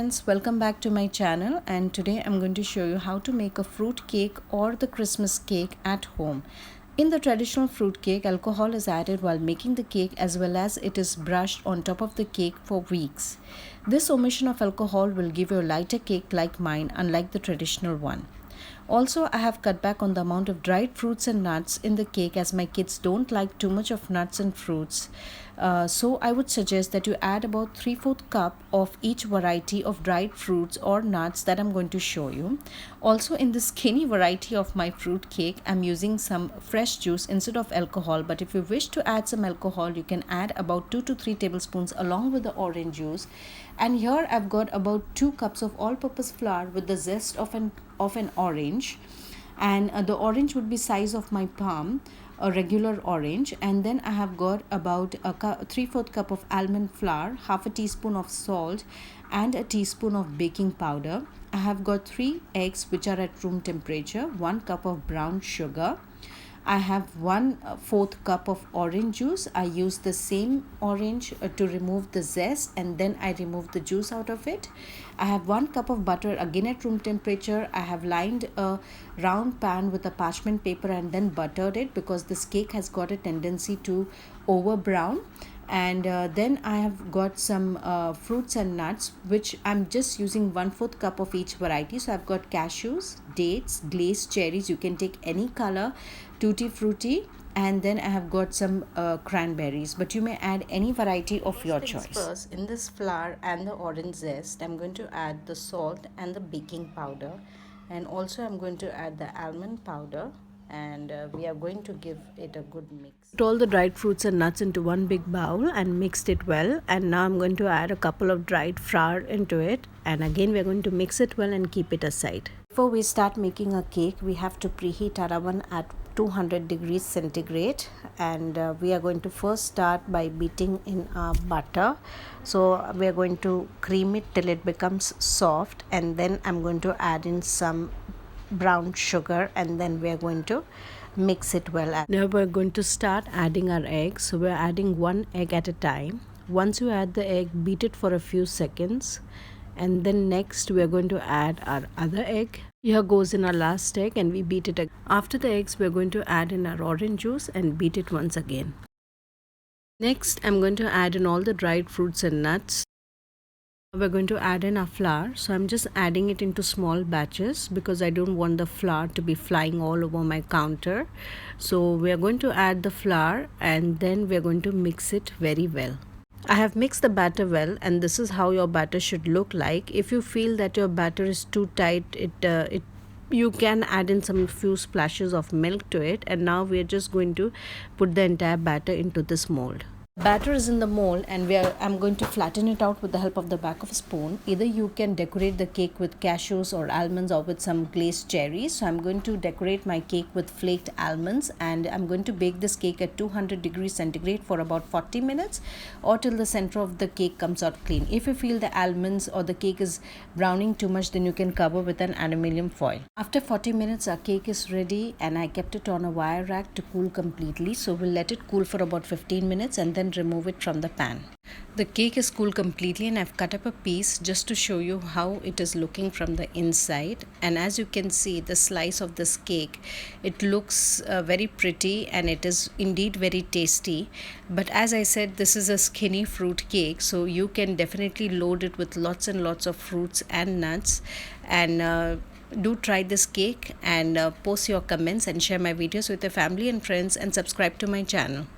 friends, welcome back to my channel, and today I'm going to show you how to make a fruit cake or the Christmas cake at home. In the traditional fruit cake, alcohol is added while making the cake as well as it is brushed on top of the cake for weeks. This omission of alcohol will give you a lighter cake like mine, unlike the traditional one. Also, I have cut back on the amount of dried fruits and nuts in the cake as my kids don't like too much of nuts and fruits. So I would suggest that you add about 3/4 cup of each variety of dried fruits or nuts that I'm going to show you. Also, in this skinny variety of my fruit cake, I'm using some fresh juice instead of alcohol, but if you wish to add some alcohol, you can add about 2 to 3 tablespoons along with the orange juice. And here I've got about 2 cups of all-purpose flour with the zest of an orange, and the orange would be size of my palm, a regular orange. And then I have got about 3/4 cup of almond flour, half a teaspoon of salt, and a teaspoon of baking powder. I have got 3 eggs which are at room temperature, 1 cup of brown sugar. I have 1/4 cup of orange juice. I use the same orange to remove the zest, and then I remove the juice out of it. I have 1 cup of butter, again at room temperature. I have lined a round pan with a parchment paper and then buttered it because this cake has got a tendency to over brown. And then I have got some fruits and nuts, which I'm just using 1/4 cup of each variety. So I've got cashews, dates, glazed cherries, you can take any color, tutti frutti, and then I have got some cranberries, but you may add any variety of your choice. First, in this flour and the orange zest, I'm going to add the salt and the baking powder, and also I'm going to add the almond powder, and we are going to give it a good mix. Put all the dried fruits and nuts into one big bowl and mixed it well, and now I'm going to add a couple of dried flour into it, and again we're going to mix it well and keep it aside. Before we start making a cake, we have to preheat our oven at 200 degrees centigrade, and we are going to first start by beating in our butter. So we are going to cream it till it becomes soft, and then I'm going to add in some brown sugar, and then we are going to mix it well. Now we're going to start adding our eggs. So we're adding 1 egg at a time. Once you add the egg, beat it for a few seconds, and then next we are going to add our other egg. Here goes in our last egg, and we beat it again. After the eggs, we're going to add in our orange juice and beat it once again. Next, I'm going to add in all the dried fruits and nuts. We're going to add in our flour. So I'm just adding it into small batches because I don't want the flour to be flying all over my counter. So we're going to add the flour, and then we're going to mix it very well. I have mixed the batter well, and this is how your batter should look like. If you feel that your batter is too tight, you can add in some few splashes of milk to it. And now we are just going to put the entire batter into this mold. Batter is in the mold, and I'm going to flatten it out with the help of the back of a spoon. Either you can decorate the cake with cashews or almonds or with some glazed cherries. So I'm going to decorate my cake with flaked almonds, and I'm going to bake this cake at 200 degrees centigrade for about 40 minutes or till the center of the cake comes out clean. If you feel the almonds or the cake is browning too much, then you can cover with an aluminium foil. After 40 minutes, our cake is ready, and I kept it on a wire rack to cool completely. So we'll let it cool for about 15 minutes and then remove it from the pan. The cake is cooled completely, and I've cut up a piece just to show you how it is looking from the inside. And as you can see, the slice of this cake, it looks very pretty, and it is indeed very tasty. But as I said, this is a skinny fruit cake, so you can definitely load it with lots and lots of fruits and nuts. And do try this cake, and post your comments and share my videos with your family and friends, and subscribe to my channel.